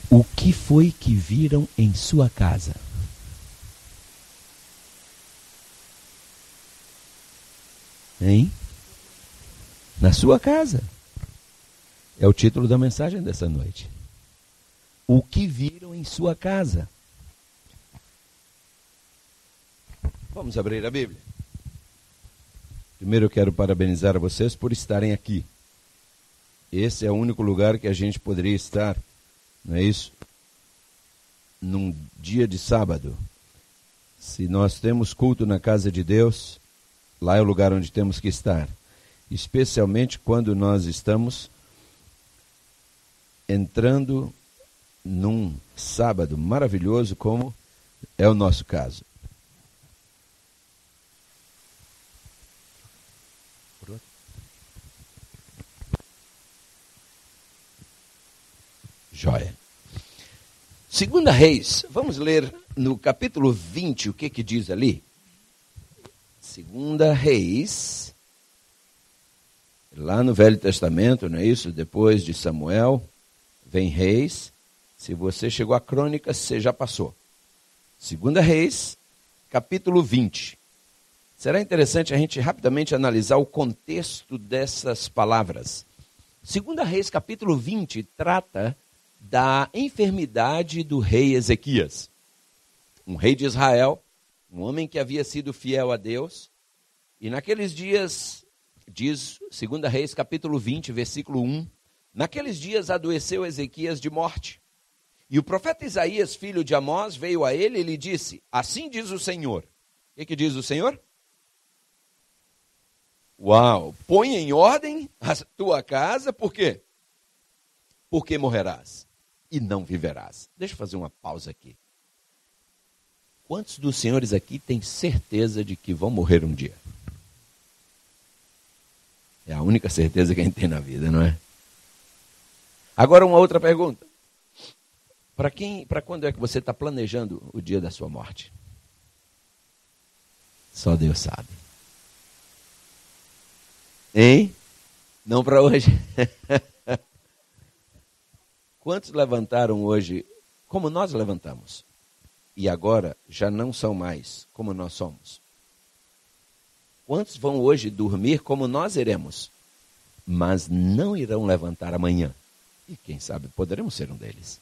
O que foi que viram em sua casa? Hein? Na sua casa. É o título da mensagem dessa noite. O que viram em sua casa? Vamos abrir a Bíblia. Primeiro eu quero parabenizar vocês por estarem aqui. Esse é o único lugar que a gente poderia estar, não é isso? Num dia de sábado. Se nós temos culto na casa de Deus, lá é o lugar onde temos que estar. Especialmente quando nós estamos entrando num sábado maravilhoso como é o nosso caso. Joia. Segunda Reis, vamos ler no capítulo 20 o que diz ali? Segunda Reis, lá no Velho Testamento, não é isso? Depois de Samuel, vem Reis. Se você chegou a Crônicas, você já passou. Segunda Reis, capítulo 20. Será interessante a gente rapidamente analisar o contexto dessas palavras. Segunda Reis, capítulo 20, trata da enfermidade do rei Ezequias. Um rei de Israel, um homem que havia sido fiel a Deus. E naqueles dias, diz 2 Reis, capítulo 20, versículo 1, naqueles dias adoeceu Ezequias de morte. E o profeta Isaías, filho de Amós, veio a ele e lhe disse, assim diz o Senhor. O que diz o Senhor? Uau! Põe em ordem a tua casa, por quê? Porque morrerás e não viverás. Deixa eu fazer uma pausa aqui. Quantos dos senhores aqui têm certeza de que vão morrer um dia? É a única certeza que a gente tem na vida, não é? Agora uma outra pergunta. Para quando é que você está planejando o dia da sua morte? Só Deus sabe. Hein? Não para hoje. Quantos levantaram hoje como nós levantamos? E agora já não são mais como nós somos? Quantos vão hoje dormir como nós iremos? Mas não irão levantar amanhã. E quem sabe poderemos ser um deles.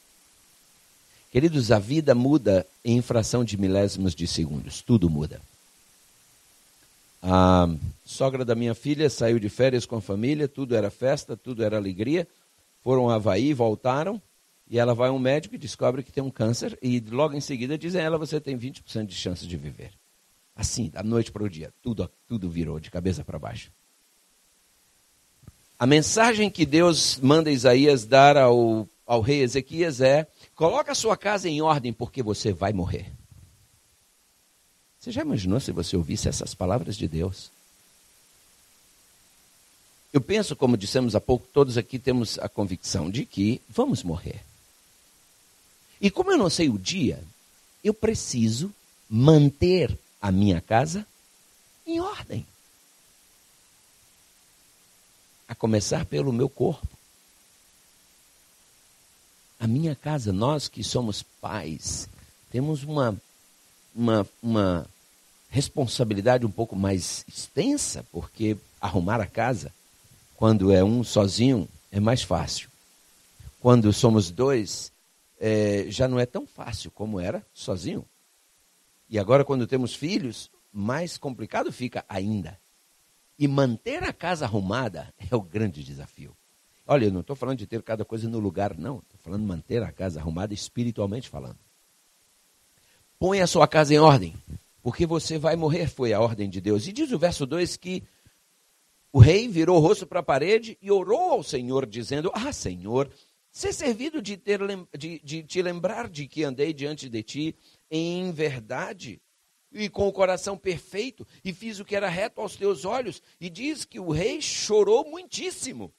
Queridos, a vida muda em fração de milésimos de segundos. Tudo muda. A sogra da minha filha saiu de férias com a família, tudo era festa, tudo era alegria. Foram a Havaí, voltaram, e ela vai a um médico e descobre que tem um câncer, e logo em seguida dizem a ela, você tem 20% de chance de viver. Assim, da noite para o dia, tudo virou de cabeça para baixo. A mensagem que Deus manda Isaías dar ao rei Ezequias é, coloca a sua casa em ordem, porque você vai morrer. Você já imaginou se você ouvisse essas palavras de Deus? Eu penso, como dissemos há pouco, todos aqui temos a convicção de que vamos morrer. E como eu não sei o dia, eu preciso manter a minha casa em ordem. A começar pelo meu corpo. A minha casa, nós que somos pais, temos uma responsabilidade um pouco mais extensa, porque arrumar a casa, quando é um sozinho, é mais fácil. Quando somos dois, já não é tão fácil como era sozinho. E agora, quando temos filhos, mais complicado fica ainda. E manter a casa arrumada é o grande desafio. Olha, eu não estou falando de ter cada coisa no lugar, não. Estou falando de manter a casa arrumada espiritualmente falando. Põe a sua casa em ordem, porque você vai morrer, foi a ordem de Deus. E diz o verso 2 que o rei virou o rosto para a parede e orou ao Senhor, dizendo, Senhor, ser servido de te lembrar de que andei diante de ti em verdade e com o coração perfeito, e fiz o que era reto aos teus olhos. E diz que o rei chorou muitíssimo.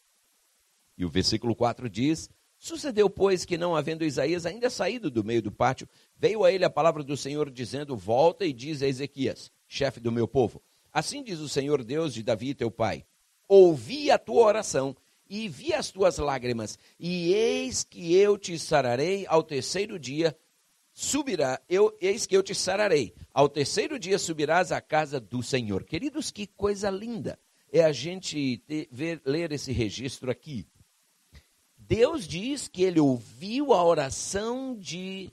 E o versículo 4 diz, sucedeu, pois, que não havendo Isaías ainda saído do meio do pátio, veio a ele a palavra do Senhor, dizendo, volta e diz a Ezequias, chefe do meu povo, assim diz o Senhor Deus de Davi teu pai, ouvi a tua oração e vi as tuas lágrimas, e eis que eu te sararei ao terceiro dia, eis que eu te sararei. Ao terceiro dia subirás à casa do Senhor. Queridos, que coisa linda é a gente ler esse registro aqui. Deus diz que ele ouviu a oração de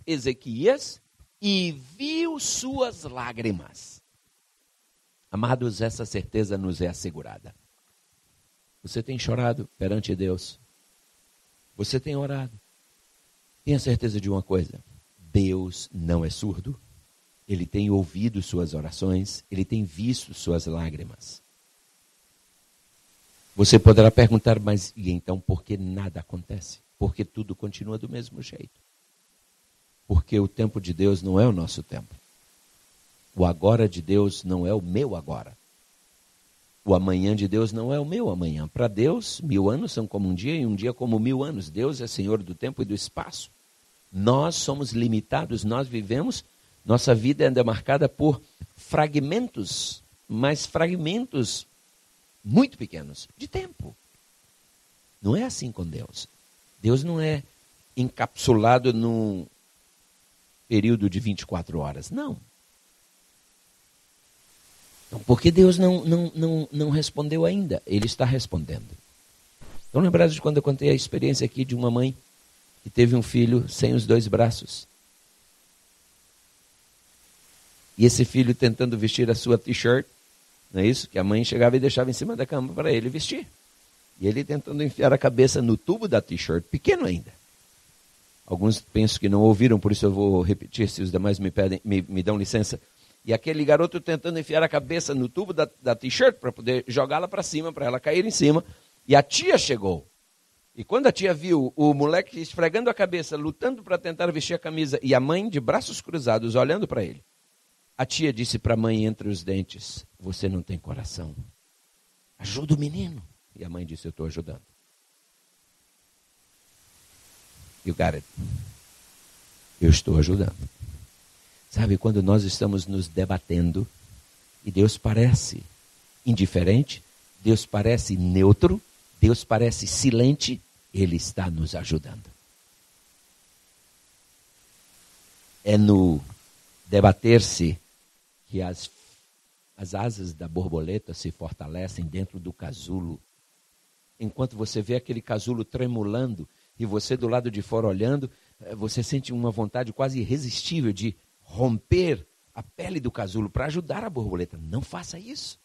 Ezequias e viu suas lágrimas. Amados, essa certeza nos é assegurada. Você tem chorado perante Deus? Você tem orado? Tenha certeza de uma coisa: Deus não é surdo. Ele tem ouvido suas orações, ele tem visto suas lágrimas. Você poderá perguntar, mas e então por que nada acontece? Porque tudo continua do mesmo jeito. Porque o tempo de Deus não é o nosso tempo. O agora de Deus não é o meu agora. O amanhã de Deus não é o meu amanhã. Para Deus, 1000 anos são como um dia e um dia como 1000 anos. Deus é Senhor do tempo e do espaço. Nós somos limitados, nós vivemos, nossa vida é marcada por fragmentos, mas fragmentos muito pequenos de tempo. Não é assim com Deus. Deus não é encapsulado num período de 24 horas, não. Então, porque Deus não respondeu ainda? Ele está respondendo. Estão lembrados de quando eu contei a experiência aqui de uma mãe que teve um filho sem os 2 braços? E esse filho tentando vestir a sua t-shirt, não é isso? Que a mãe chegava e deixava em cima da cama para ele vestir. E ele tentando enfiar a cabeça no tubo da t-shirt, pequeno ainda. Alguns penso que não ouviram, por isso eu vou repetir, se os demais me dão licença. E aquele garoto tentando enfiar a cabeça no tubo da t-shirt para poder jogá-la para cima, para ela cair em cima. E a tia chegou. E quando a tia viu o moleque esfregando a cabeça, lutando para tentar vestir a camisa, e a mãe de braços cruzados olhando para ele, a tia disse para a mãe entre os dentes: você não tem coração. Ajuda o menino. E a mãe disse: eu estou ajudando. You got it. Eu estou ajudando. Sabe, quando nós estamos nos debatendo e Deus parece indiferente, Deus parece neutro, Deus parece silente, Ele está nos ajudando. É no debater-se que as asas da borboleta se fortalecem dentro do casulo. Enquanto você vê aquele casulo tremulando e você do lado de fora olhando, você sente uma vontade quase irresistível de romper a pele do casulo para ajudar a borboleta. Não faça isso.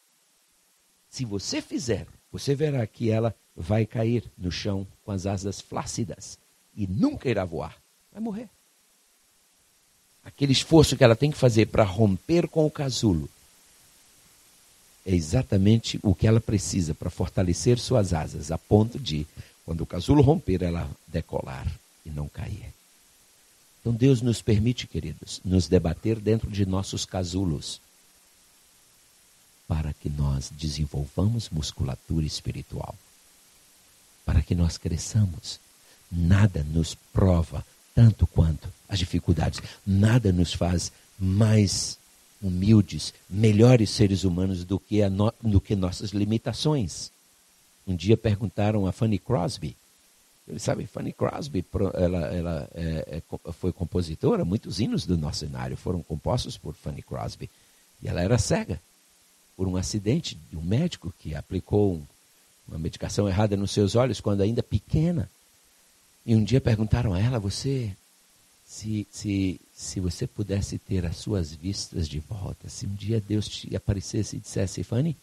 Se você fizer, você verá que ela vai cair no chão com as asas flácidas e nunca irá voar. Vai morrer. Aquele esforço que ela tem que fazer para romper com o casulo é exatamente o que ela precisa para fortalecer suas asas, a ponto de, quando o casulo romper, ela decolar e não cair. Então Deus nos permite, queridos, nos debater dentro de nossos casulos, para que nós desenvolvamos musculatura espiritual, para que nós cresçamos. Nada nos prova tanto quanto as dificuldades, nada nos faz mais humildes, melhores seres humanos do que nossas limitações. Um dia perguntaram a Fanny Crosby, sabe, Fanny Crosby, ela foi compositora, muitos hinos do nosso cenário foram compostos por Fanny Crosby, e ela era cega por um acidente de um médico que aplicou uma medicação errada nos seus olhos quando ainda pequena. E um dia perguntaram a ela: se você pudesse ter as suas vistas de volta, se um dia Deus te aparecesse e dissesse: Fanny,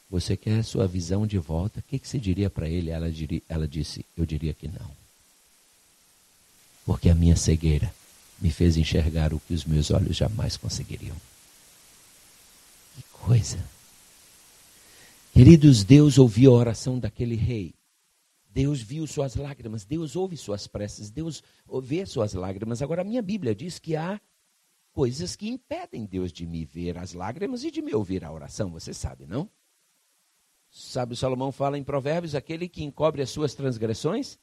você quer a sua visão de volta? O que você diria para ele? Ela disse: eu diria que não. Porque a minha cegueira me fez enxergar o que os meus olhos jamais conseguiriam. Que coisa! Queridos, Deus ouviu a oração daquele rei. Deus viu suas lágrimas, Deus ouve suas preces, Deus vê suas lágrimas. Agora, a minha Bíblia diz que há coisas que impedem Deus de me ver as lágrimas e de me ouvir a oração. Você sabe, não? Sabe, Salomão fala em Provérbios: aquele que encobre as suas transgressões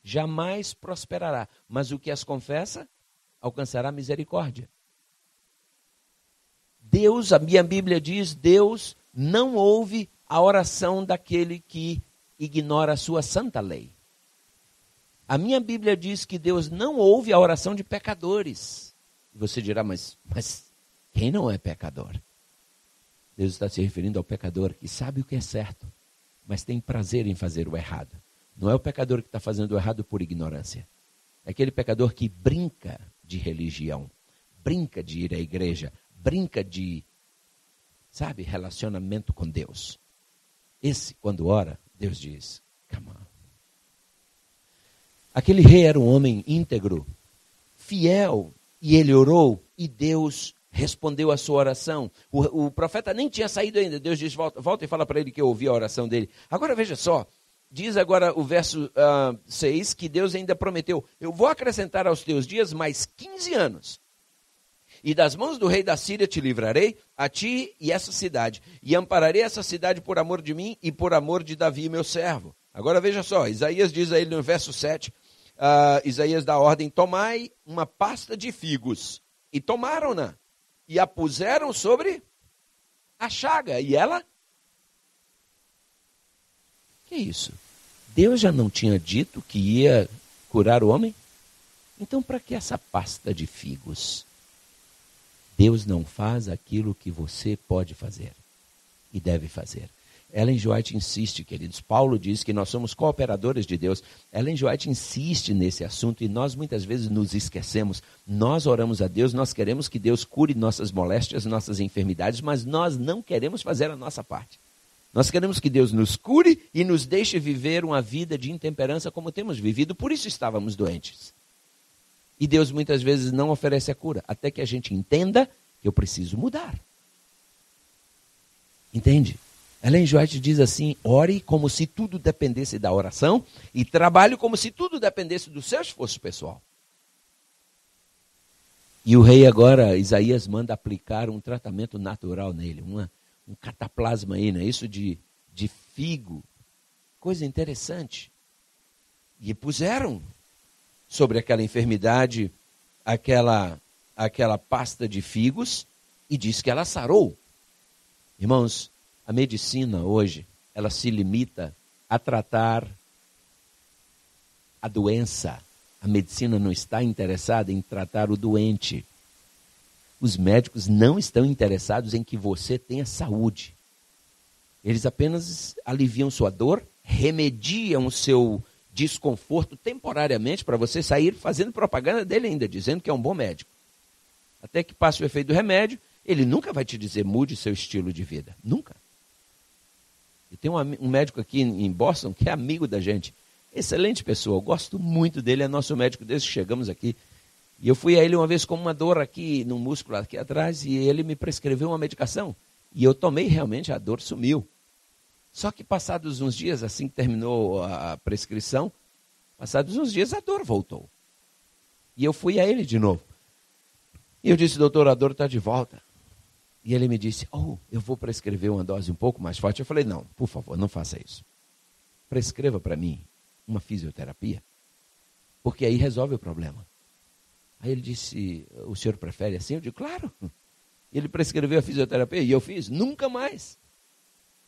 jamais prosperará, mas o que as confessa alcançará misericórdia. Deus, a minha Bíblia diz, Deus não ouve a oração daquele que ignora a sua santa lei. A minha Bíblia diz que Deus não ouve a oração de pecadores. Você dirá, mas quem não é pecador? Deus está se referindo ao pecador que sabe o que é certo, mas tem prazer em fazer o errado. Não é o pecador que está fazendo o errado por ignorância. É aquele pecador que brinca de religião, brinca de ir à igreja, brinca de, relacionamento com Deus. Esse, quando ora, Deus diz, come on. Aquele rei era um homem íntegro, fiel, e ele orou, e Deus respondeu a sua oração. O profeta nem tinha saído ainda. Deus diz, volta e fala para ele que eu ouvi a oração dele. Agora veja só, diz agora o verso 6, que Deus ainda prometeu, eu vou acrescentar aos teus dias mais 15 anos. E das mãos do rei da Síria te livrarei, a ti e essa cidade. E ampararei essa cidade por amor de mim e por amor de Davi, meu servo. Agora veja só, Isaías diz a ele no verso 7, Isaías dá a ordem, tomai uma pasta de figos. E tomaram-na. E a puseram sobre a chaga. E ela? Que isso? Deus já não tinha dito que ia curar o homem? Então para que essa pasta de figos? Deus não faz aquilo que você pode fazer e deve fazer. Ellen G. White insiste, queridos. Paulo diz que nós somos cooperadores de Deus. Ellen G. White insiste nesse assunto e nós muitas vezes nos esquecemos. Nós oramos a Deus, nós queremos que Deus cure nossas moléstias, nossas enfermidades, mas nós não queremos fazer a nossa parte. Nós queremos que Deus nos cure e nos deixe viver uma vida de intemperança como temos vivido, por isso estávamos doentes. E Deus muitas vezes não oferece a cura, até que a gente entenda que eu preciso mudar. Entende? Ellen G. White diz assim, ore como se tudo dependesse da oração e trabalhe como se tudo dependesse do seu esforço pessoal. E o rei agora, Isaías, manda aplicar um tratamento natural nele, um cataplasma aí, né? Isso de figo, coisa interessante. E puseram sobre aquela enfermidade aquela pasta de figos e diz que ela sarou. Irmãos, a medicina hoje, ela se limita a tratar a doença. A medicina não está interessada em tratar o doente. Os médicos não estão interessados em que você tenha saúde. Eles apenas aliviam sua dor, remediam o seu desconforto temporariamente para você sair fazendo propaganda dele ainda, dizendo que é um bom médico. Até que passe o efeito do remédio, ele nunca vai te dizer mude seu estilo de vida. Nunca. E tem um médico aqui em Boston que é amigo da gente. Excelente pessoa, eu gosto muito dele, é nosso médico desde que chegamos aqui. E eu fui a ele uma vez com uma dor aqui no músculo aqui atrás e ele me prescreveu uma medicação. E eu tomei realmente, a dor sumiu. Só que passados uns dias, assim que terminou a prescrição, passados uns dias a dor voltou. E eu fui a ele de novo. E eu disse, doutor, a dor está de volta. E ele me disse, eu vou prescrever uma dose um pouco mais forte. Eu falei, não, por favor, não faça isso. Prescreva para mim uma fisioterapia, porque aí resolve o problema. Aí ele disse, o senhor prefere assim? Eu digo, claro. Ele prescreveu a fisioterapia e eu fiz, nunca mais.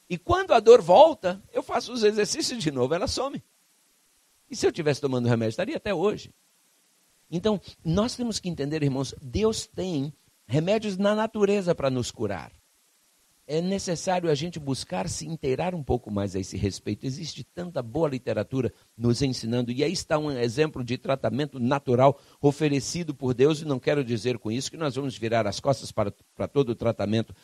E quando a dor volta, eu faço os exercícios de novo, ela some. E se eu estivesse tomando remédio, estaria até hoje. Então, nós temos que entender, irmãos, Deus tem remédios na natureza para nos curar. É necessário a gente buscar se inteirar um pouco mais a esse respeito. Existe tanta boa literatura nos ensinando, e aí está um exemplo de tratamento natural oferecido por Deus, e não quero dizer com isso que nós vamos virar as costas para todo o tratamento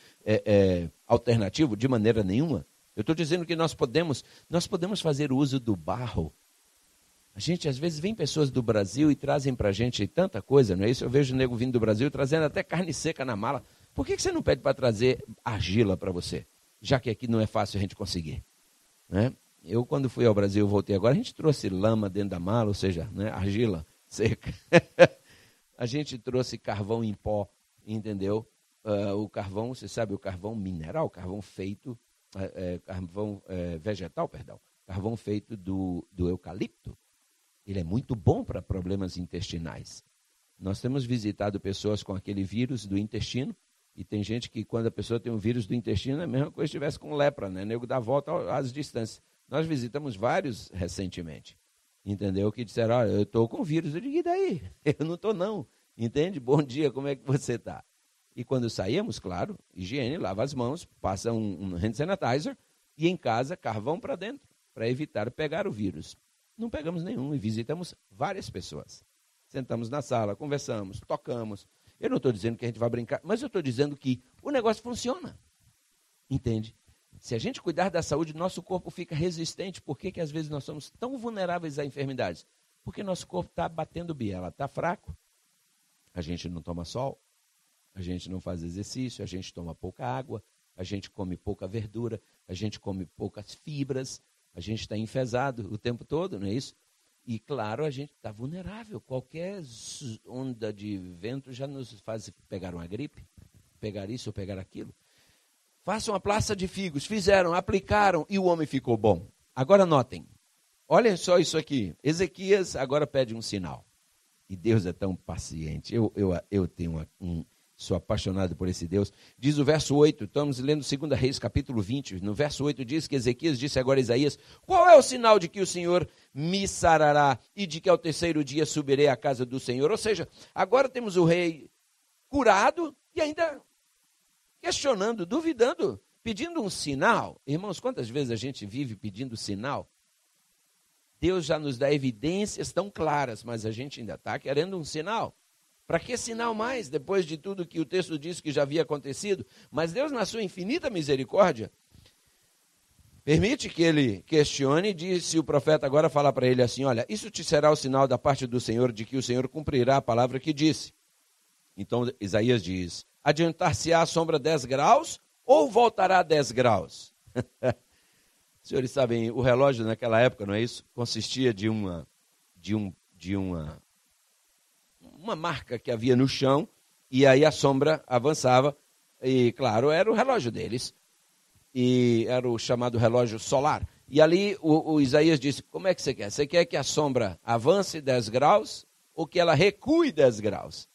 alternativo, de maneira nenhuma. Eu estou dizendo que nós podemos fazer uso do barro. A gente, às vezes, vem pessoas do Brasil e trazem para a gente tanta coisa, não é isso? Eu vejo o nego vindo do Brasil trazendo até carne seca na mala. Por que você não pede para trazer argila para você? Já que aqui não é fácil a gente conseguir. Né? Eu, quando fui ao Brasil, voltei agora, a gente trouxe lama dentro da mala, ou seja, né, argila seca. A gente trouxe carvão em pó, entendeu? O carvão, você sabe, o carvão mineral, carvão feito, vegetal, perdão. Carvão feito do eucalipto. Ele é muito bom para problemas intestinais. Nós temos visitado pessoas com aquele vírus do intestino, e tem gente que quando a pessoa tem um vírus do intestino, é a mesma coisa se estivesse com lepra, né? O nego dá a volta às distâncias. Nós visitamos vários recentemente, entendeu? Que disseram, olha, eu estou com vírus. Eu digo, e daí? Eu não estou não, entende? Bom dia, como é que você está? E quando saímos, claro, higiene, lava as mãos, passa um hand sanitizer e em casa, carvão para dentro, para evitar pegar o vírus. Não pegamos nenhum e visitamos várias pessoas. Sentamos na sala, conversamos, tocamos. Eu não estou dizendo que a gente vai brincar, mas eu estou dizendo que o negócio funciona. Entende? Se a gente cuidar da saúde, nosso corpo fica resistente. Por que às vezes nós somos tão vulneráveis a enfermidades? Porque nosso corpo está batendo biela, está fraco. A gente não toma sol, a gente não faz exercício, a gente toma pouca água, a gente come pouca verdura, a gente come poucas fibras, a gente está enfesado o tempo todo, não é isso? E, claro, a gente está vulnerável. Qualquer onda de vento já nos faz pegar uma gripe, pegar isso ou pegar aquilo. Façam a plaça de figos. Fizeram, aplicaram e o homem ficou bom. Agora notem. Olhem só isso aqui. Ezequias agora pede um sinal. E Deus é tão paciente. Eu tenho sou apaixonado por esse Deus. Diz o verso 8, estamos lendo 2 Reis, capítulo 20. No verso 8 diz que Ezequias disse agora a Isaías, qual é o sinal de que o Senhor me sarará e de que ao terceiro dia subirei à casa do Senhor? Ou seja, agora temos o rei curado e ainda questionando, duvidando, pedindo um sinal. Irmãos, quantas vezes a gente vive pedindo sinal? Deus já nos dá evidências tão claras, mas a gente ainda está querendo um sinal. Para que sinal mais, depois de tudo que o texto diz que já havia acontecido? Mas Deus, na sua infinita misericórdia, permite que ele questione e disse o profeta agora fala para ele assim, olha, isso te será o sinal da parte do Senhor de que o Senhor cumprirá a palavra que disse. Então Isaías diz, adiantar-se-á a sombra 10 graus ou voltará 10 graus? Os senhores sabem, o relógio naquela época, não é isso? Consistia de uma marca que havia no chão, e aí a sombra avançava, e claro, era o relógio deles, e era o chamado relógio solar. E ali o Isaías disse, como é que você quer? Você quer que a sombra avance 10 graus, ou que ela recue 10 graus?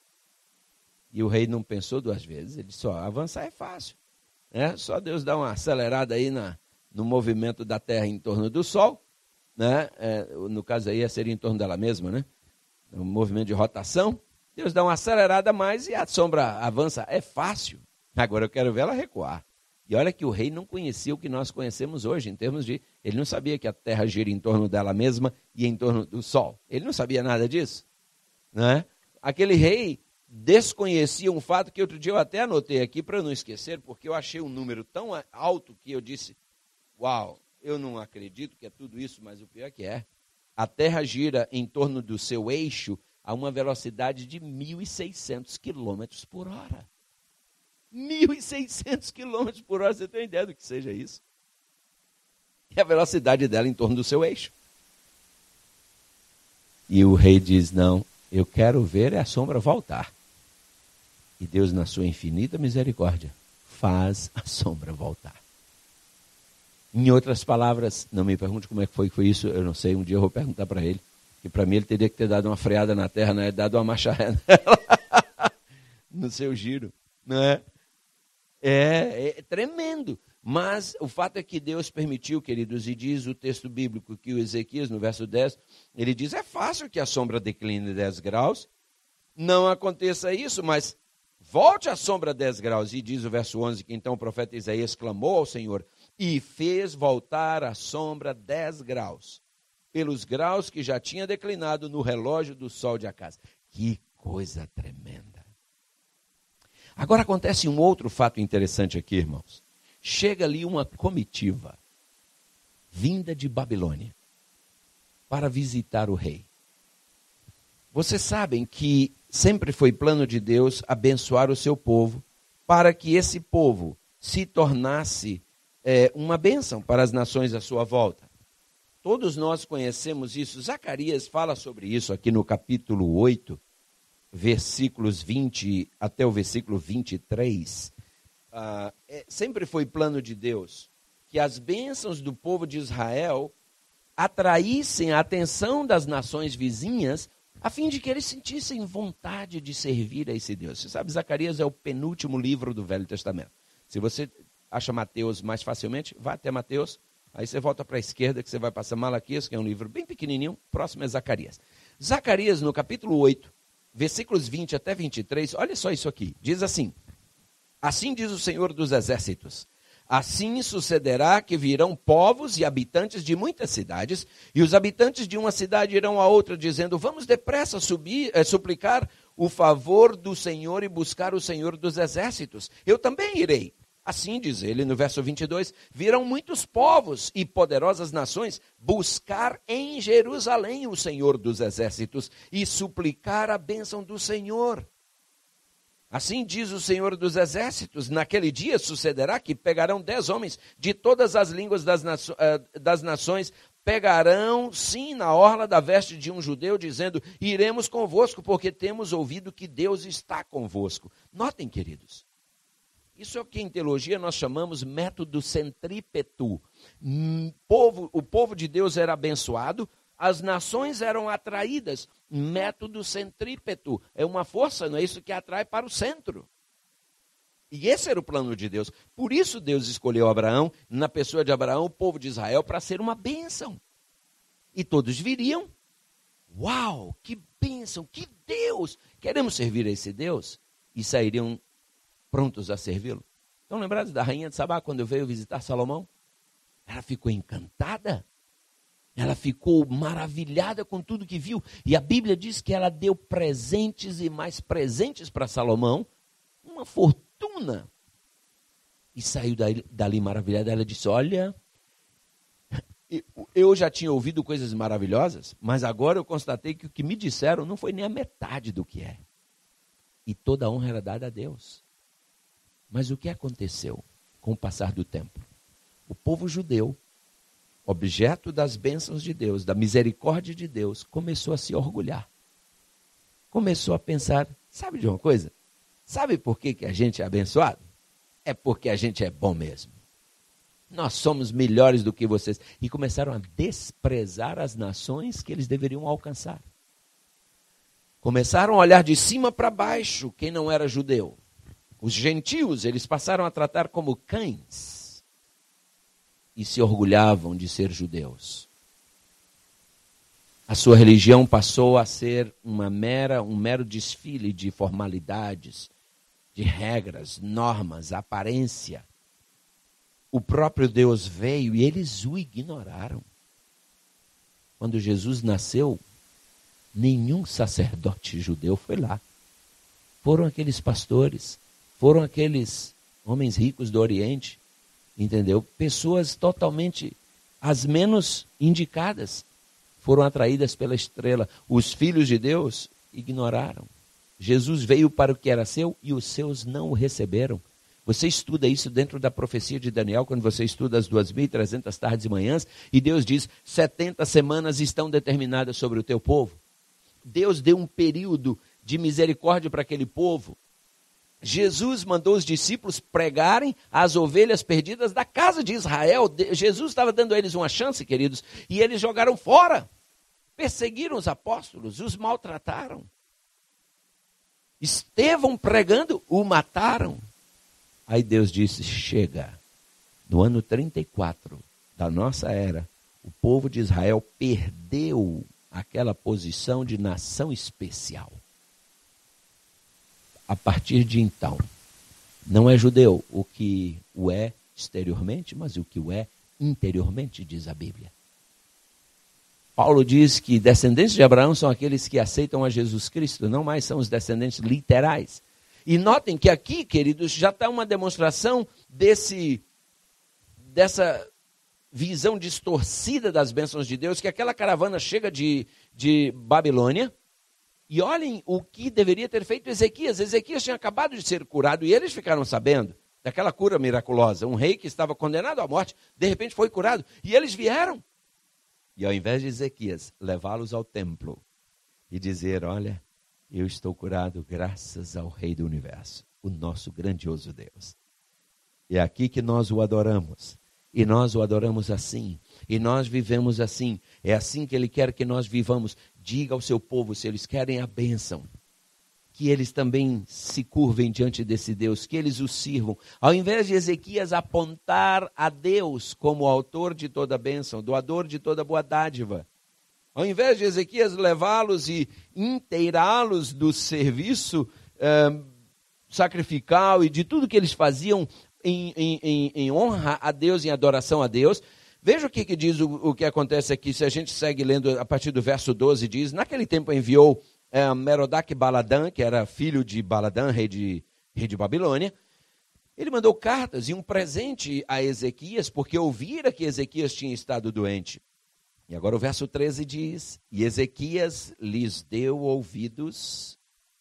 E o rei não pensou duas vezes, ele disse, ó, avançar é fácil, né? Só Deus dá uma acelerada aí no movimento da Terra em torno do Sol, né? No caso aí seria em torno dela mesma, né? Um movimento de rotação, Deus dá uma acelerada a mais e a sombra avança, é fácil. Agora eu quero ver ela recuar. E olha que o rei não conhecia o que nós conhecemos hoje, em termos de, ele não sabia que a Terra gira em torno dela mesma e em torno do Sol. Ele não sabia nada disso, né? Aquele rei desconhecia um fato que outro dia eu até anotei aqui para não esquecer, porque eu achei um número tão alto que eu disse, uau, eu não acredito que é tudo isso, mas o pior é que é. A Terra gira em torno do seu eixo a uma velocidade de 1.600 quilômetros por hora. 1.600 quilômetros por hora, você tem ideia do que seja isso? E a velocidade dela em torno do seu eixo. E o rei diz, não, eu quero ver a sombra voltar. E Deus, na sua infinita misericórdia, faz a sombra voltar. Em outras palavras, não me pergunte como é que foi isso, eu não sei, um dia eu vou perguntar para ele, que para mim ele teria que ter dado uma freada na terra, né? Dado uma marcha ré nela, no seu giro, não é? É tremendo, mas o fato é que Deus permitiu, queridos, e diz o texto bíblico que o Ezequias, no verso 10, ele diz, é fácil que a sombra decline 10 graus, não aconteça isso, mas volte a sombra 10 graus, e diz o verso 11, que então o profeta Isaías clamou ao Senhor, e fez voltar a sombra 10 graus, pelos graus que já tinha declinado no relógio do sol de Acaz. Que coisa tremenda. Agora acontece um outro fato interessante aqui, irmãos. Chega ali uma comitiva, vinda de Babilônia, para visitar o rei. Vocês sabem que sempre foi plano de Deus abençoar o seu povo, para que esse povo se tornasse uma bênção para as nações à sua volta. Todos nós conhecemos isso. Zacarias fala sobre isso aqui no capítulo 8, versículos 20 até o versículo 23. Sempre foi plano de Deus que as bênçãos do povo de Israel atraíssem a atenção das nações vizinhas, a fim de que eles sentissem vontade de servir a esse Deus. Você sabe, Zacarias é o penúltimo livro do Velho Testamento. Se você acha Mateus mais facilmente, vá até Mateus, Aí você volta para a esquerda, que você vai passar Malaquias, que é um livro bem pequenininho, próximo é Zacarias. Zacarias, no capítulo 8, versículos 20 até 23, olha só isso aqui. Diz assim: assim diz o Senhor dos Exércitos, assim sucederá que virão povos e habitantes de muitas cidades, e os habitantes de uma cidade irão a outra, dizendo, vamos depressa suplicar o favor do Senhor e buscar o Senhor dos Exércitos. Eu também irei. Assim diz ele no verso 22, virão muitos povos e poderosas nações buscar em Jerusalém o Senhor dos Exércitos e suplicar a bênção do Senhor. Assim diz o Senhor dos Exércitos, naquele dia sucederá que pegarão 10 homens de todas as línguas das nações, pegarão sim na orla da veste de um judeu, dizendo, iremos convosco, porque temos ouvido que Deus está convosco. Notem, queridos, isso é o que em teologia nós chamamos método centrípeto. O povo de Deus era abençoado, as nações eram atraídas. Método centrípeto. É uma força, não é isso que atrai para o centro. E esse era o plano de Deus. Por isso Deus escolheu Abraão, na pessoa de Abraão, o povo de Israel, para ser uma bênção. E todos viriam. Uau, que bênção, que Deus! Queremos servir a esse Deus? E sairiam prontos a servi-lo. Estão lembrados da rainha de Sabá, quando veio visitar Salomão? Ela ficou encantada. Ela ficou maravilhada com tudo que viu. E a Bíblia diz que ela deu presentes e mais presentes para Salomão. Uma fortuna. E saiu dali maravilhada. Ela disse, olha, eu já tinha ouvido coisas maravilhosas, mas agora eu constatei que o que me disseram não foi nem a metade do que é. E toda a honra era dada a Deus. Mas o que aconteceu com o passar do tempo? O povo judeu, objeto das bênçãos de Deus, da misericórdia de Deus, começou a se orgulhar. Começou a pensar, sabe de uma coisa? Sabe por que a gente é abençoado? É porque a gente é bom mesmo. Nós somos melhores do que vocês. E começaram a desprezar as nações que eles deveriam alcançar. Começaram a olhar de cima para baixo quem não era judeu. Os gentios, eles passaram a tratar como cães. E se orgulhavam de ser judeus. A sua religião passou a ser um mero desfile de formalidades, de regras, normas, aparência. O próprio Deus veio e eles o ignoraram. Quando Jesus nasceu, nenhum sacerdote judeu foi lá. Foram aqueles pastores, foram aqueles homens ricos do Oriente, entendeu? Pessoas totalmente as menos indicadas foram atraídas pela estrela. Os filhos de Deus ignoraram. Jesus veio para o que era seu e os seus não o receberam. Você estuda isso dentro da profecia de Daniel, quando você estuda as 2.300 tardes e manhãs, e Deus diz, 70 semanas estão determinadas sobre o teu povo. Deus deu um período de misericórdia para aquele povo. Jesus mandou os discípulos pregarem as ovelhas perdidas da casa de Israel. Jesus estava dando a eles uma chance, queridos, e eles jogaram fora. Perseguiram os apóstolos, os maltrataram. Estevão pregando, o mataram. Aí Deus disse, chega. No ano 34 da nossa era, o povo de Israel perdeu aquela posição de nação especial. A partir de então, não é judeu o que o é exteriormente, mas o que o é interiormente, diz a Bíblia. Paulo diz que descendentes de Abraão são aqueles que aceitam a Jesus Cristo, não mais são os descendentes literais. E notem que aqui, queridos, já está uma demonstração dessa visão distorcida das bênçãos de Deus, que aquela caravana chega de Babilônia, e olhem o que deveria ter feito Ezequias. Ezequias tinha acabado de ser curado e eles ficaram sabendo daquela cura miraculosa. Um rei que estava condenado à morte, de repente foi curado. E eles vieram. E ao invés de Ezequias levá-los ao templo e dizer, olha, eu estou curado graças ao Rei do Universo, o nosso grandioso Deus. É aqui que nós o adoramos. E nós o adoramos assim. E nós vivemos assim. É assim que Ele quer que nós vivamos. Diga ao seu povo, se eles querem a bênção, que eles também se curvem diante desse Deus, que eles o sirvam. Ao invés de Ezequias apontar a Deus como o autor de toda bênção, doador de toda boa dádiva, ao invés de Ezequias levá-los e inteirá-los do serviço sacrificial e de tudo que eles faziam em honra a Deus, em adoração a Deus, veja o que diz o que acontece aqui. Se a gente segue lendo a partir do verso 12, diz: naquele tempo enviou Merodach Baladã, que era filho de Baladã, rei de Babilônia. Ele mandou cartas e um presente a Ezequias, porque ouvira que Ezequias tinha estado doente. E agora o verso 13 diz: e Ezequias lhes deu ouvidos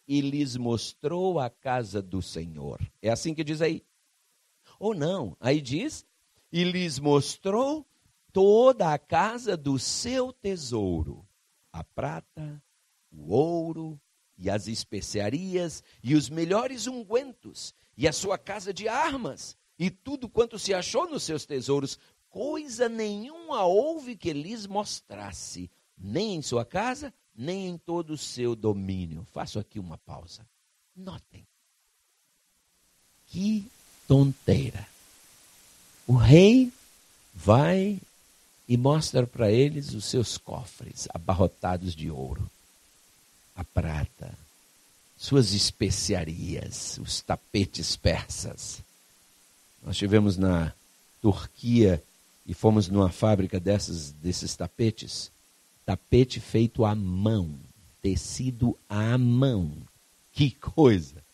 e lhes mostrou a casa do Senhor. É assim que diz aí? Ou não? Aí diz: e lhes mostrou toda a casa do seu tesouro, a prata, o ouro e as especiarias e os melhores ungüentos e a sua casa de armas e tudo quanto se achou nos seus tesouros. Coisa nenhuma houve que lhes mostrasse, nem em sua casa, nem em todo o seu domínio. Faço aqui uma pausa. Notem. Que tonteira. O rei vai e mostra para eles os seus cofres abarrotados de ouro, a prata, suas especiarias, os tapetes persas. Nós estivemos na Turquia e fomos numa fábrica desses tapetes. Tapete feito à mão, tecido à mão. Que coisa!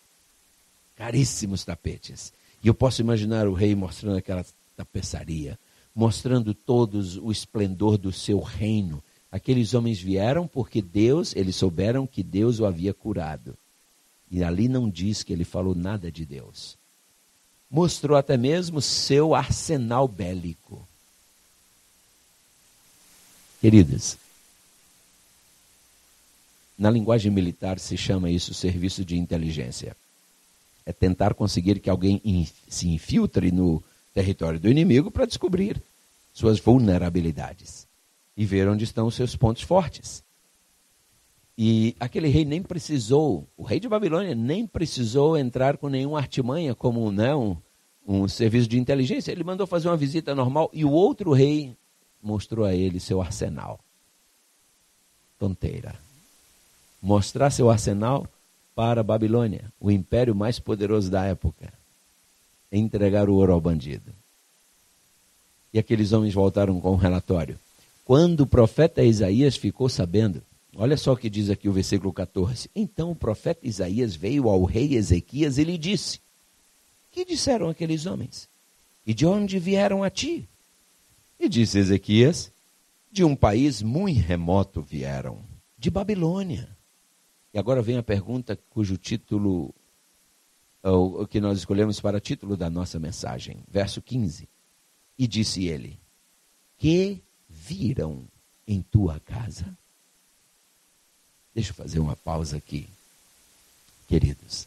Caríssimos tapetes. E eu posso imaginar o rei mostrando aquela tapeçaria, mostrando todos o esplendor do seu reino. Aqueles homens vieram porque eles souberam que Deus o havia curado. E ali não diz que ele falou nada de Deus. Mostrou até mesmo seu arsenal bélico. Queridas, na linguagem militar se chama isso serviço de inteligência. É tentar conseguir que alguém se infiltre no território do inimigo para descobrir suas vulnerabilidades e ver onde estão os seus pontos fortes. E aquele rei nem precisou, o rei de Babilônia nem precisou entrar com nenhuma artimanha como um serviço de inteligência. Ele mandou fazer uma visita normal e o outro rei mostrou a ele seu arsenal. Tonteira. Mostrar seu arsenal para a Babilônia, o império mais poderoso da época. Entregar o ouro ao bandido. E aqueles homens voltaram com um relatório. Quando o profeta Isaías ficou sabendo, olha só o que diz aqui o versículo 14. Então o profeta Isaías veio ao rei Ezequias e lhe disse: que disseram aqueles homens? E de onde vieram a ti? E disse Ezequias: de um país muito remoto vieram, de Babilônia. E agora vem a pergunta cujo título, o que nós escolhemos para título da nossa mensagem. Verso 15. E disse ele: que viram em tua casa? Deixa eu fazer uma pausa aqui. Queridos,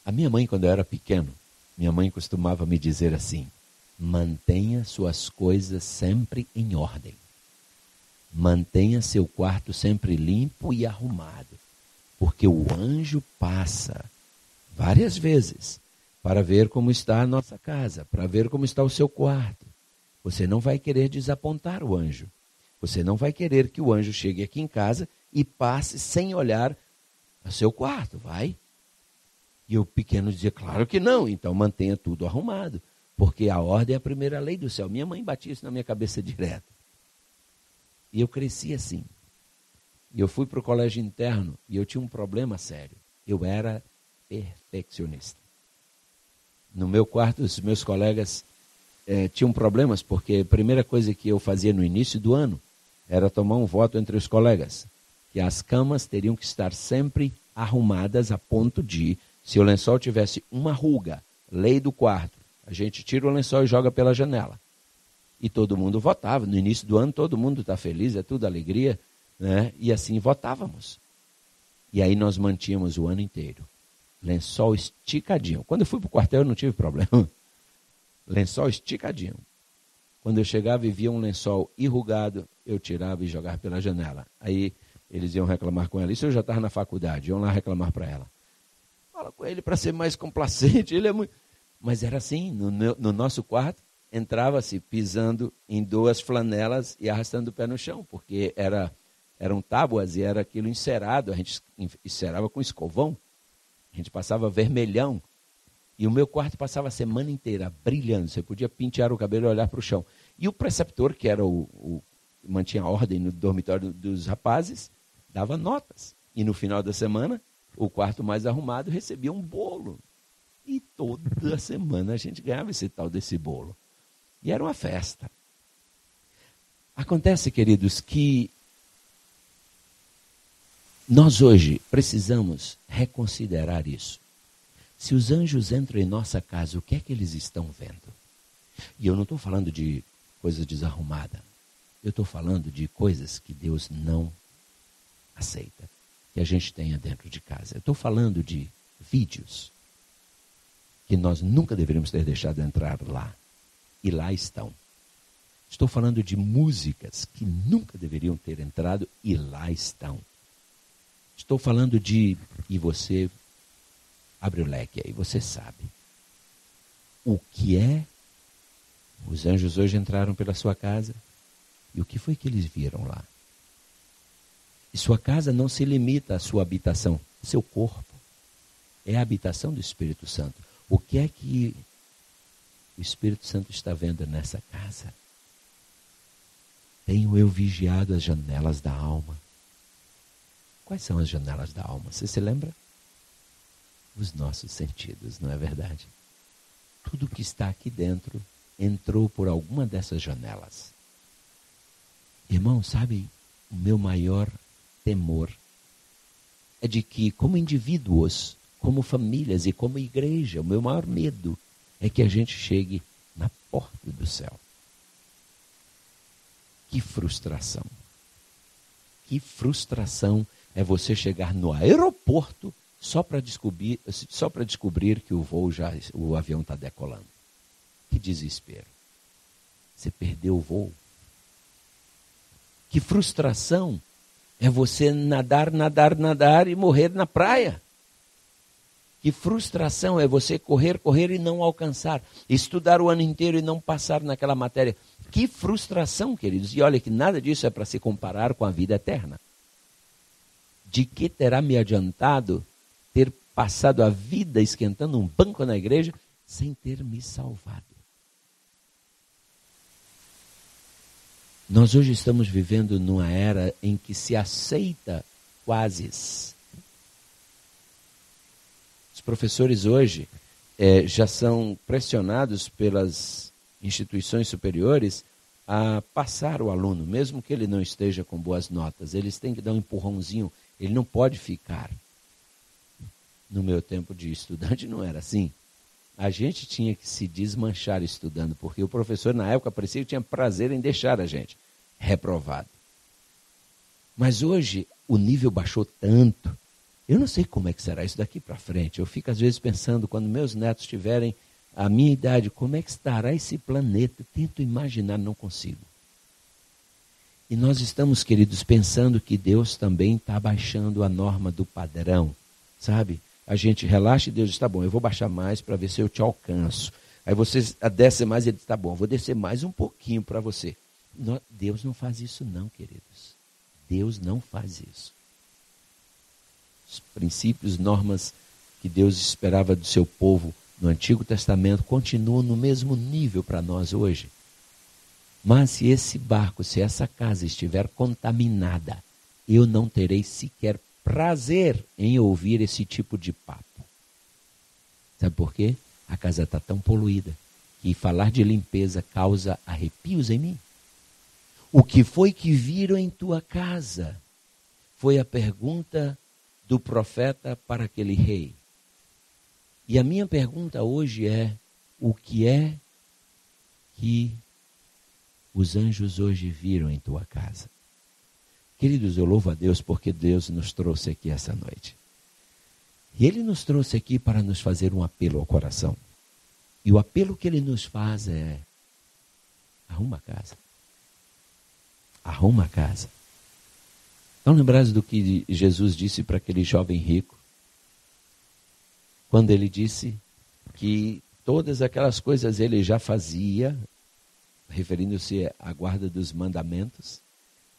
a minha mãe, quando eu era pequeno, minha mãe costumava me dizer assim: mantenha suas coisas sempre em ordem. Mantenha seu quarto sempre limpo e arrumado, porque o anjo passa várias vezes para ver como está a nossa casa, para ver como está o seu quarto. Você não vai querer desapontar o anjo. Você não vai querer que o anjo chegue aqui em casa e passe sem olhar o seu quarto, vai? E o pequeno dizia: claro que não, então mantenha tudo arrumado, porque a ordem é a primeira lei do céu. Minha mãe batia isso na minha cabeça direto. E eu cresci assim. E eu fui para o colégio interno e eu tinha um problema sério. Eu era perfeccionista. No meu quarto, os meus colegas tinham problemas, porque a primeira coisa que eu fazia no início do ano era tomar um voto entre os colegas, que as camas teriam que estar sempre arrumadas a ponto de, se o lençol tivesse uma ruga, lei do quarto, a gente tira o lençol e joga pela janela. E todo mundo votava. No início do ano todo mundo está feliz, é tudo alegria, né? E assim votávamos. E aí nós mantínhamos o ano inteiro. Lençol esticadinho. Quando eu fui para o quartel eu não tive problema. Lençol esticadinho. Quando eu chegava e via um lençol enrugado, eu tirava e jogava pela janela. Aí eles iam reclamar com ela. Isso eu já estava na faculdade, iam lá reclamar para ela. Fala com ele para ser mais complacente, ele é muito... Mas era assim, no nosso quarto, entrava-se pisando em 2 flanelas e arrastando o pé no chão, porque eram tábuas e era aquilo encerado, a gente encerava com escovão, a gente passava vermelhão, e o meu quarto passava a semana inteira brilhando, você podia pentear o cabelo e olhar para o chão. E o preceptor, que era mantinha a ordem no dormitório dos rapazes, dava notas. E no final da semana, o quarto mais arrumado recebia um bolo. E toda semana a gente ganhava esse tal desse bolo. E era uma festa. Acontece, queridos, que nós hoje precisamos reconsiderar isso. Se os anjos entram em nossa casa, o que é que eles estão vendo? E eu não estou falando de coisa desarrumada. Eu estou falando de coisas que Deus não aceita, que a gente tenha dentro de casa. Eu estou falando de vídeos que nós nunca deveríamos ter deixado entrar lá. E lá estão. Estou falando de músicas que nunca deveriam ter entrado e lá estão. Estou falando de... E você abre o leque aí, você sabe. O que é? Os anjos hoje entraram pela sua casa. E o que foi que eles viram lá? E sua casa não se limita à sua habitação, seu corpo. É a habitação do Espírito Santo. O que é que o Espírito Santo está vendo nessa casa? Tenho eu vigiado as janelas da alma. Quais são as janelas da alma? Você se lembra? Os nossos sentidos, não é verdade? Tudo que está aqui dentro entrou por alguma dessas janelas. Irmão, sabe, o meu maior temor é de que, como indivíduos, como famílias e como igreja, o meu maior medo é que a gente chegue na porta do céu. Que frustração. Que frustração é você chegar no aeroporto só para descobrir que o avião está decolando. Que desespero. Você perdeu o voo. Que frustração é você nadar e morrer na praia. Que frustração é você correr e não alcançar. Estudar o ano inteiro e não passar naquela matéria. Que frustração, queridos. E olha que nada disso é para se comparar com a vida eterna. De que terá me adiantado ter passado a vida esquentando um banco na igreja sem ter me salvado? Nós hoje estamos vivendo numa era em que se aceita quases. Os professores hoje já são pressionados pelas instituições superiores a passar o aluno, mesmo que ele não esteja com boas notas. Eles têm que dar um empurrãozinho, ele não pode ficar. No meu tempo de estudante não era assim. A gente tinha que se desmanchar estudando, porque o professor na época parecia que tinha prazer em deixar a gente reprovado. Mas hoje o nível baixou tanto. Eu não sei como é que será isso daqui para frente. Eu fico às vezes pensando, quando meus netos tiverem a minha idade, como é que estará esse planeta? Tento imaginar, não consigo. E nós estamos, queridos, pensando que Deus também está baixando a norma do padrão, sabe? A gente relaxa e Deus diz, tá bom, eu vou baixar mais para ver se eu te alcanço. Aí você desce mais e ele diz, tá bom, vou descer mais um pouquinho para você. Deus não faz isso não, queridos. Deus não faz isso. Os princípios, normas que Deus esperava do seu povo no Antigo Testamento continuam no mesmo nível para nós hoje. Mas se esse barco, se essa casa estiver contaminada, eu não terei sequer prazer em ouvir esse tipo de papo. Sabe por quê? A casa está tão poluída que falar de limpeza causa arrepios em mim. O que foi que viram em tua casa? Foi a pergunta do profeta para aquele rei. E a minha pergunta hoje é, o que é que os anjos hoje viram em tua casa? Queridos, eu louvo a Deus porque Deus nos trouxe aqui essa noite. E Ele nos trouxe aqui para nos fazer um apelo ao coração. E o apelo que Ele nos faz é, arruma a casa. Arruma a casa. Estão lembrados do que Jesus disse para aquele jovem rico? Quando ele disse que todas aquelas coisas ele já fazia, referindo-se à guarda dos mandamentos,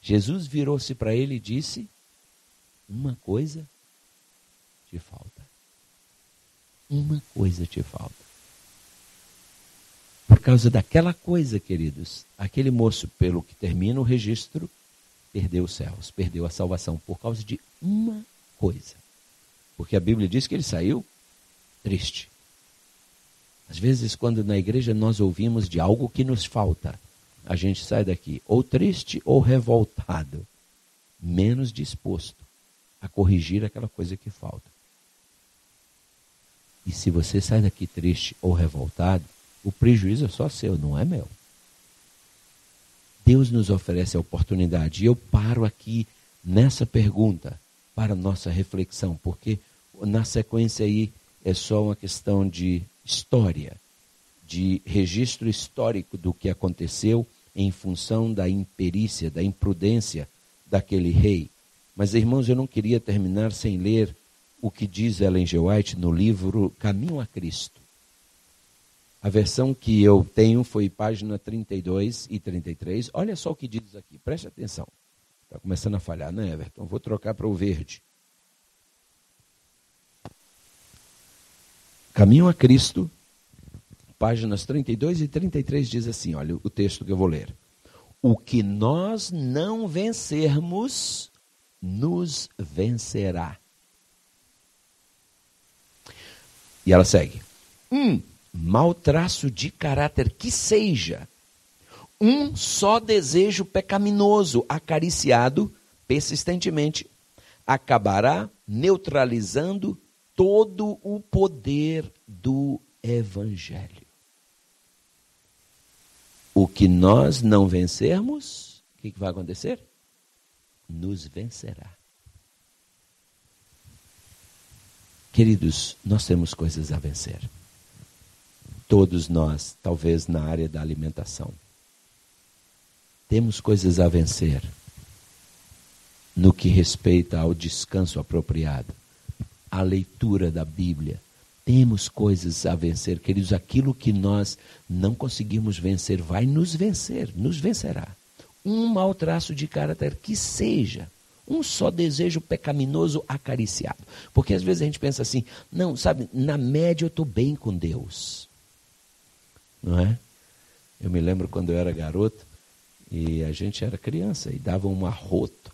Jesus virou-se para ele e disse: uma coisa te falta. Uma coisa te falta. Por causa daquela coisa, queridos, aquele moço, pelo que termina o registro, perdeu os céus, perdeu a salvação, por causa de uma coisa. Porque a Bíblia diz que ele saiu triste. Às vezes, quando na igreja nós ouvimos de algo que nos falta, a gente sai daqui ou triste ou revoltado, menos disposto a corrigir aquela coisa que falta. E se você sai daqui triste ou revoltado, o prejuízo é só seu, não é meu. Deus nos oferece a oportunidade. E eu paro aqui nessa pergunta para nossa reflexão, porque na sequência aí é só uma questão de história, de registro histórico do que aconteceu em função da imperícia, da imprudência daquele rei. Mas, irmãos, eu não queria terminar sem ler o que diz Ellen G. White no livro Caminho a Cristo. A versão que eu tenho foi página 32 e 33. Olha só o que diz aqui, preste atenção. Está começando a falhar, né, Everton? Vou trocar para o verde. Caminho a Cristo, páginas 32 e 33 diz assim, olha o texto que eu vou ler. O que nós não vencermos, nos vencerá. E ela segue. Mau traço de caráter que seja, um só desejo pecaminoso acariciado persistentemente, acabará neutralizando todo o poder do Evangelho. O que nós não vencermos, o que vai acontecer? Nos vencerá. Queridos, nós temos coisas a vencer. Todos nós, talvez na área da alimentação. Temos coisas a vencer no que respeita ao descanso apropriado, à leitura da Bíblia. Temos coisas a vencer, queridos. Aquilo que nós não conseguimos vencer vai nos vencer, nos vencerá. Um mau traço de caráter que seja, um só desejo pecaminoso acariciado. Porque às vezes a gente pensa assim, não, sabe, na média eu estou bem com Deus. Não é? Eu me lembro quando eu era garoto e a gente era criança e dava um arroto.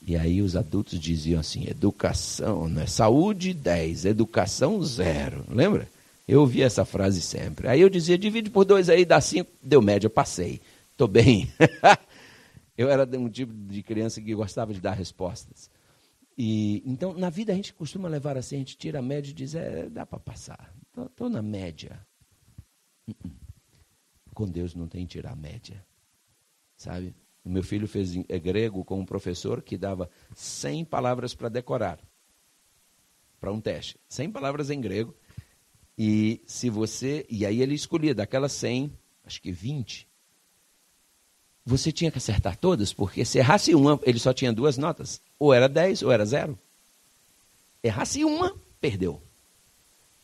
E aí os adultos diziam assim, educação, né? Saúde 10, educação 0. Lembra? Eu ouvia essa frase sempre. Aí eu dizia, divide por 2 aí, dá 5, deu média, eu passei. Estou bem. Eu era um tipo de criança que gostava de dar respostas. E então, na vida a gente costuma levar assim, a gente tira a média e diz, dá para passar. Estou na média. Com Deus não tem tirar média, sabe? O meu filho fez grego com um professor que dava 100 palavras para decorar, para um teste, 100 palavras em grego, e aí ele escolhia daquelas 100, acho que 20, você tinha que acertar todas, porque se errasse uma, ele só tinha 2 notas, ou era 10 ou era 0. Errasse uma, perdeu.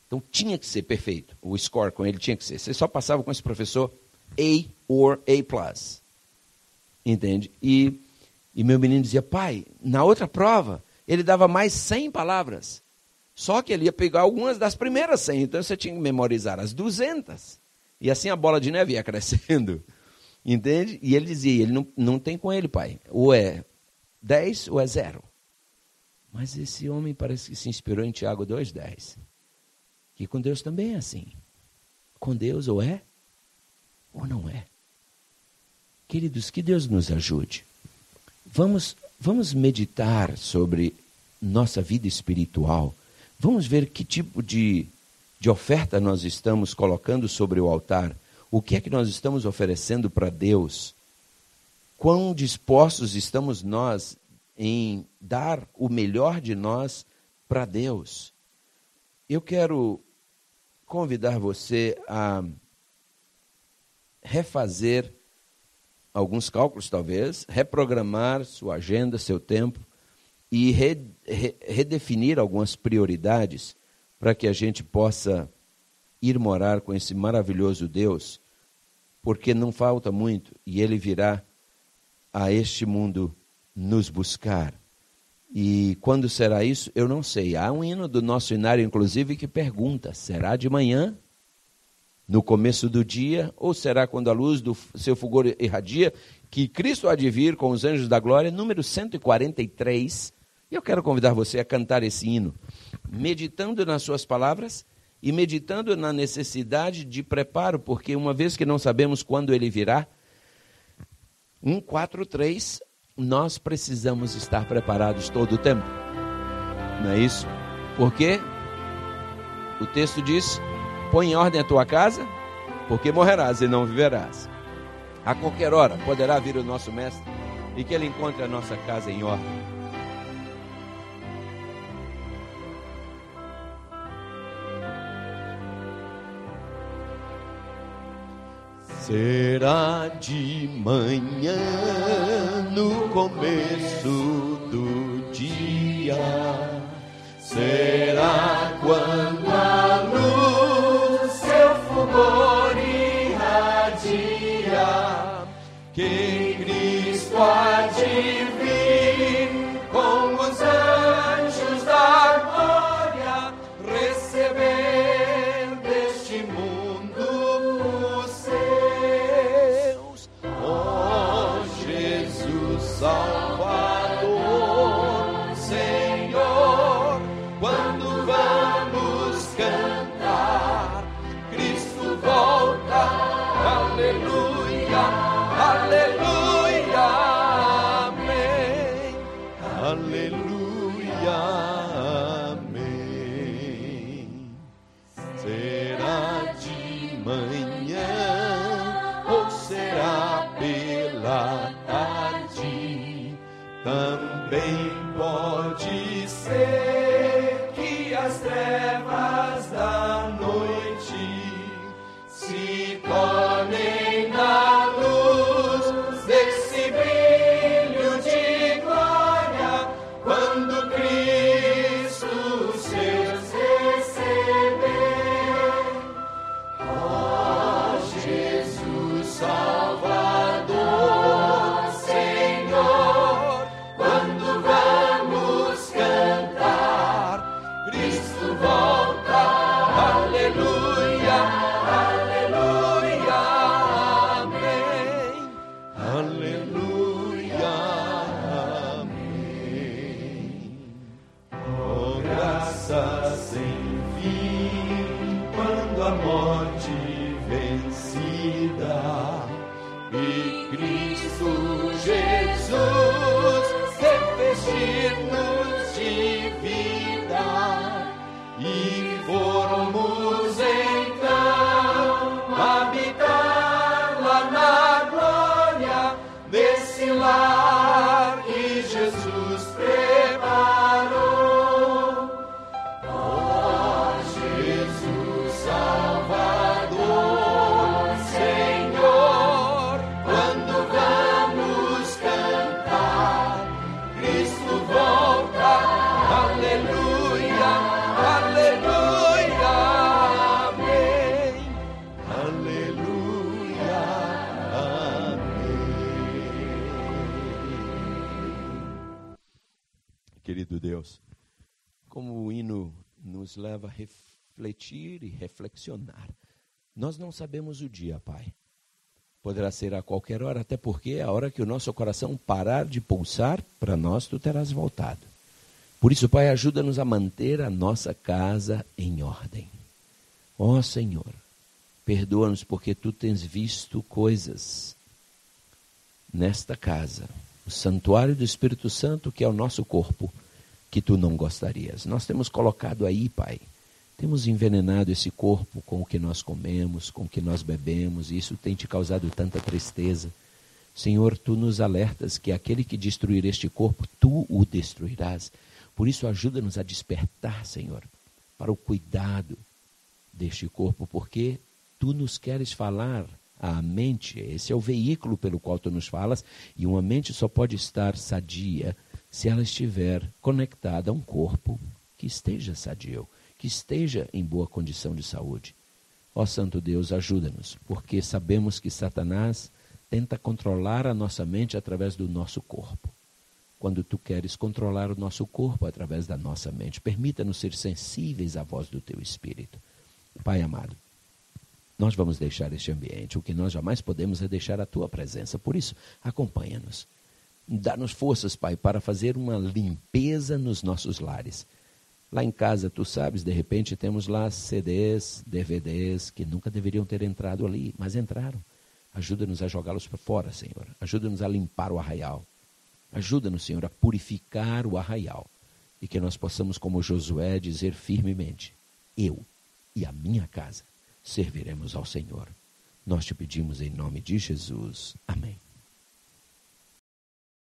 Então tinha que ser perfeito. O score com ele tinha que ser. Você só passava com esse professor A or A+. Entende? E meu menino dizia, pai, na outra prova, ele dava mais 100 palavras. Só que ele ia pegar algumas das primeiras 100. Então você tinha que memorizar as 200. E assim a bola de neve ia crescendo. Entende? E ele dizia, ele não tem com ele, pai. Ou é 10 ou é 0. Mas esse homem parece que se inspirou em Tiago 2,10. Que com Deus também é assim. Com Deus ou é ou não é. Queridos, que Deus nos ajude. Vamos meditar sobre nossa vida espiritual. Vamos ver que tipo de oferta nós estamos colocando sobre o altar. O que é que nós estamos oferecendo para Deus? Quão dispostos estamos nós em dar o melhor de nós para Deus? Eu quero convidar você a refazer alguns cálculos talvez, reprogramar sua agenda, seu tempo e redefinir algumas prioridades para que a gente possa ir morar com esse maravilhoso Deus, porque não falta muito e Ele virá a este mundo nos buscar. E quando será isso, eu não sei. Há um hino do nosso inário, inclusive, que pergunta: será de manhã, no começo do dia, ou será quando a luz do seu fulgor irradia, que Cristo há de vir com os anjos da glória? Número 143. E eu quero convidar você a cantar esse hino, meditando nas suas palavras e meditando na necessidade de preparo, porque uma vez que não sabemos quando ele virá, 143, nós precisamos estar preparados todo o tempo. Não é isso? Porque o texto diz: põe em ordem a tua casa, porque morrerás e não viverás. A qualquer hora poderá vir o nosso mestre e que ele encontre a nossa casa em ordem. Será de manhã, no começo do dia, será quando a luz seu fulgor irradia, que Cristo há de vir com os anjos da glória, receber deste mundo os seus. Ó Jesus Salvador, Senhor, quando vamos cantar, Cristo volta, aleluia, aleluia, amém, aleluia, amém. Será de manhã ou será pela tarde? Também pode ser que as trevas da noite se tornem na luz desse brilho de glória, quando Cristo os seus receber. Ó Jesus Salvador, Senhor, quando vamos cantar, Cristo volta, aleluia, aleluia, amém, aleluia, amém. Oh, graça sem fim, quando a morte vencida e Cristo Jesus revestir-nos de vida, e formos então habitar lá na glória, nesse lar que Jesus preparou. Ó Jesus Salvador, Senhor, quando vamos cantar, Cristo volta, aleluia, aleluia, amém, aleluia, amém. Querido Deus, como o hino nos leva a refletir e reflexionar. Nós não sabemos o dia, Pai. Poderá ser a qualquer hora, até porque a hora que o nosso coração parar de pulsar, para nós tu terás voltado. Por isso, Pai, ajuda-nos a manter a nossa casa em ordem. Ó Senhor, perdoa-nos porque tu tens visto coisas nesta casa, o santuário do Espírito Santo, que é o nosso corpo, que tu não gostarias. Nós temos colocado aí, Pai, temos envenenado esse corpo com o que nós comemos, com o que nós bebemos, e isso tem te causado tanta tristeza. Senhor, tu nos alertas que aquele que destruir este corpo, tu o destruirás. Por isso, ajuda-nos a despertar, Senhor, para o cuidado deste corpo, porque tu nos queres falar A mente, esse é o veículo pelo qual tu nos falas, e uma mente só pode estar sadia se ela estiver conectada a um corpo que esteja sadio, que esteja em boa condição de saúde. Ó Santo Deus, ajuda-nos, porque sabemos que Satanás tenta controlar a nossa mente através do nosso corpo. Quando tu queres controlar o nosso corpo através da nossa mente, permita-nos ser sensíveis à voz do teu Espírito. Pai amado, nós vamos deixar este ambiente. O que nós jamais podemos é deixar a tua presença. Por isso, acompanha-nos. Dá-nos forças, Pai, para fazer uma limpeza nos nossos lares. Lá em casa, tu sabes, de repente temos lá CDs, DVDs que nunca deveriam ter entrado ali, mas entraram. Ajuda-nos a jogá-los para fora, Senhor. Ajuda-nos a limpar o arraial. Ajuda-nos, Senhor, a purificar o arraial. E que nós possamos, como Josué, dizer firmemente: eu e a minha casa serviremos ao Senhor. Nós te pedimos em nome de Jesus. Amém.